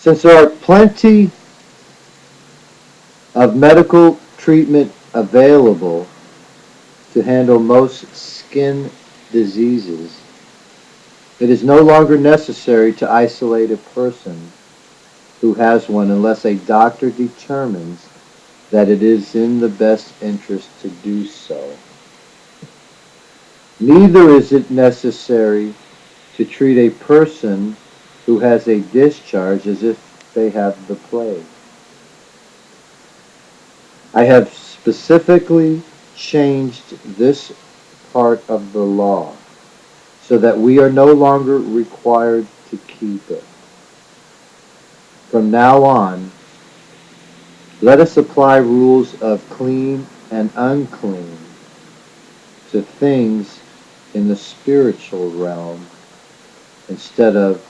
Since there are plenty of medical treatment available to handle most skin diseases, it is no longer necessary to isolate a person who has one unless a doctor determines that it is in the best interest to do so. Neither is it necessary to treat a person who has a discharge as if they have the plague. I have specifically changed this part of the law so that we are no longer required to keep it. From now on, let us apply rules of clean and unclean to things in the spiritual realm instead of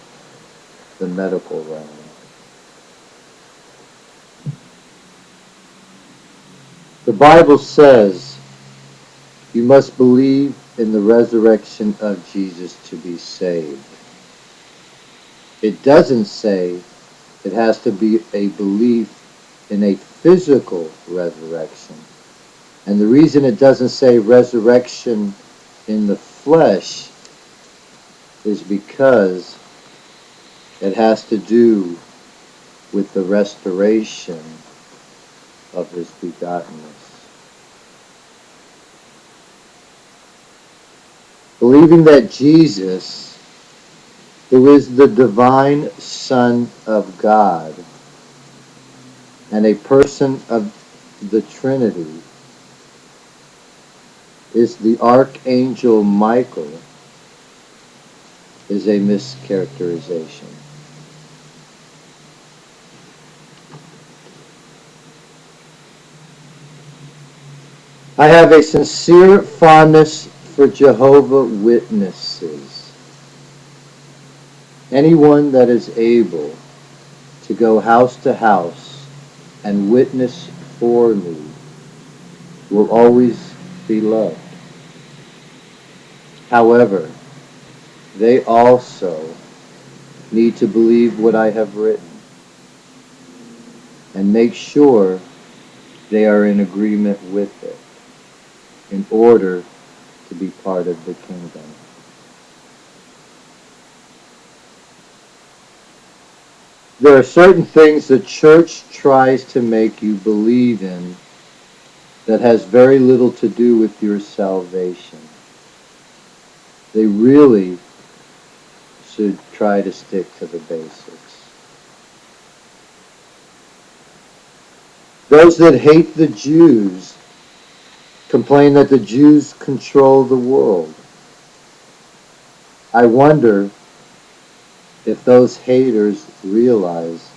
the medical realm. The Bible says you must believe in the resurrection of Jesus to be saved. It doesn't say it has to be a belief in a physical resurrection. And the reason it doesn't say resurrection in the flesh is because it has to do with the restoration of his begottenness. Believing that Jesus, who is the divine Son of God and a person of the Trinity, is the Archangel Michael, is a mischaracterization. I have a sincere fondness for Jehovah Witnesses. Anyone that is able to go house to house and witness for me will always be loved. However, they also need to believe what I have written and make sure they are in agreement with it in order to be part of the kingdom. There are certain things the church tries to make you believe in that has very little to do with your salvation. They really should try to stick to the basics. Those that hate the Jews complain that the Jews control the world. I wonder if those haters realize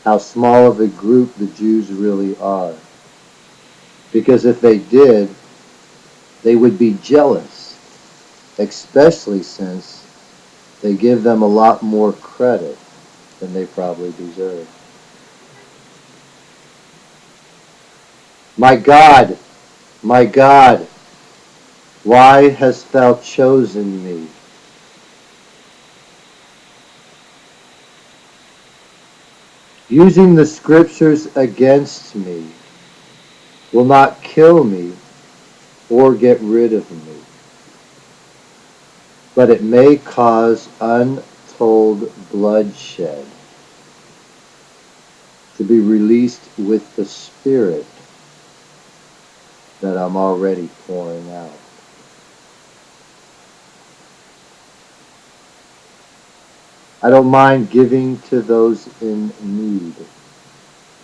how small of a group the Jews really are. Because if they did, they would be jealous, especially since they give them a lot more credit than they probably deserve. My God, why hast thou chosen me? Using the scriptures against me will not kill me or get rid of me, but it may cause untold bloodshed to be released with the Spirit that I'm already pouring out. I don't mind giving to those in need.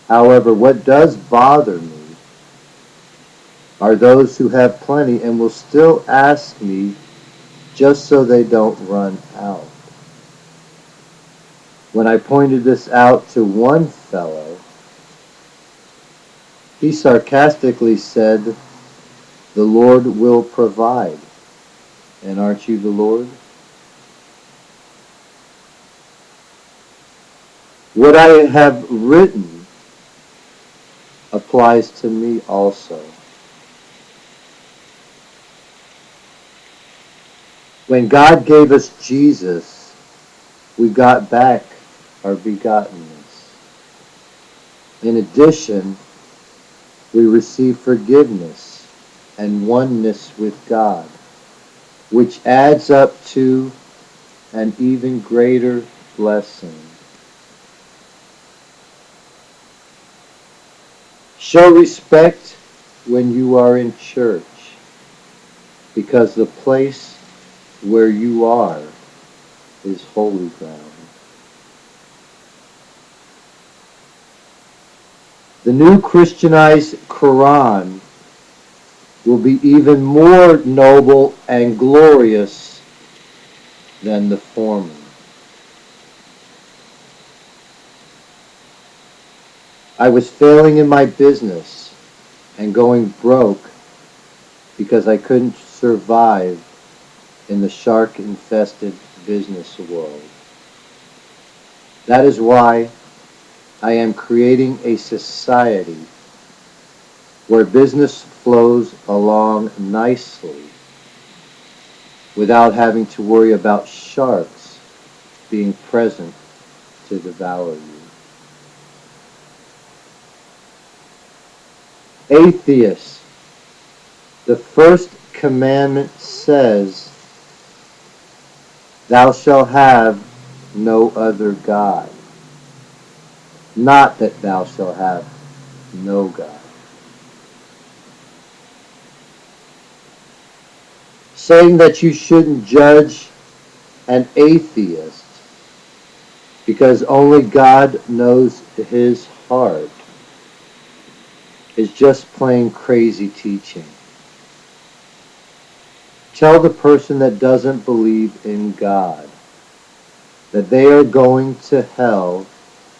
However, what does bother me are those who have plenty and will still ask me just so they don't run out. When I pointed this out to one fellow, he sarcastically said, "The Lord will provide." And aren't you the Lord? What I have written applies to me also. When God gave us Jesus, we got back our begottenness. In addition, we receive forgiveness and oneness with God, which adds up to an even greater blessing. Show respect when you are in church, because the place where you are is holy ground. The new Christianized Qur'an will be even more noble and glorious than the former. I was failing in my business and going broke because I couldn't survive in the shark-infested business world. That is why I am creating a society where business flows along nicely without having to worry about sharks being present to devour you. Atheists, the first commandment says, "Thou shalt have no other God," not that thou shalt have no God. Saying that you shouldn't judge an atheist because only God knows his heart is just plain crazy teaching. Tell the person that doesn't believe in God that they are going to hell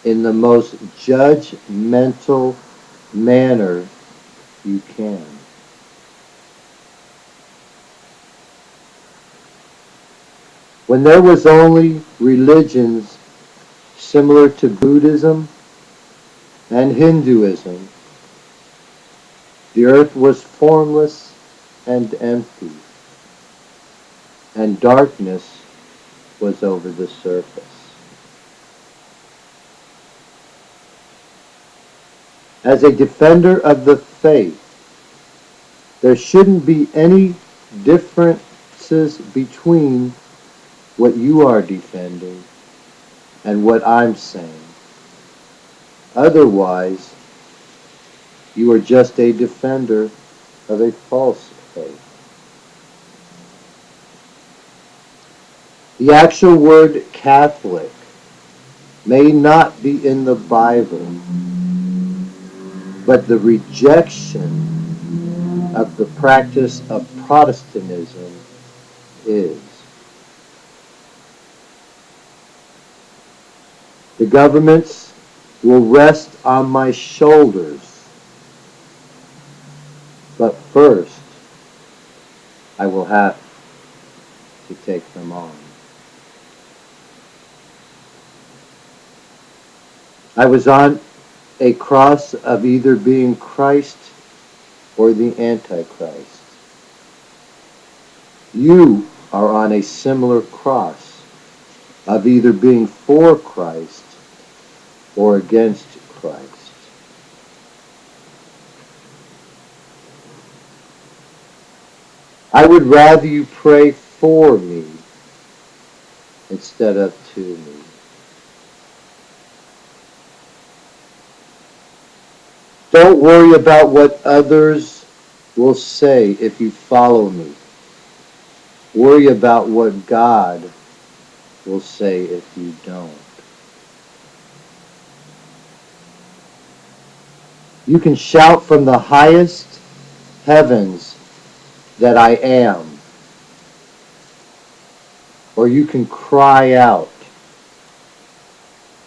in the most judgmental manner you can. When there was only religions similar to Buddhism and Hinduism, the earth was formless and empty, and darkness was over the surface. As a defender of the faith, there shouldn't be any differences between what you are defending and what I'm saying. Otherwise, you are just a defender of a false faith. The actual word Catholic may not be in the Bible, but the rejection of the practice of Protestantism is. The governments will rest on my shoulders, but first I will have to take them on. I was on a cross of either being Christ or the Antichrist. You are on a similar cross of either being for Christ or against Christ. I would rather you pray for me instead of to me. Don't worry about what others will say if you follow me. Worry about what God will say if you don't. You can shout from the highest heavens that I am, or you can cry out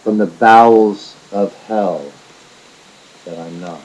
from the bowels of hell that I'm not.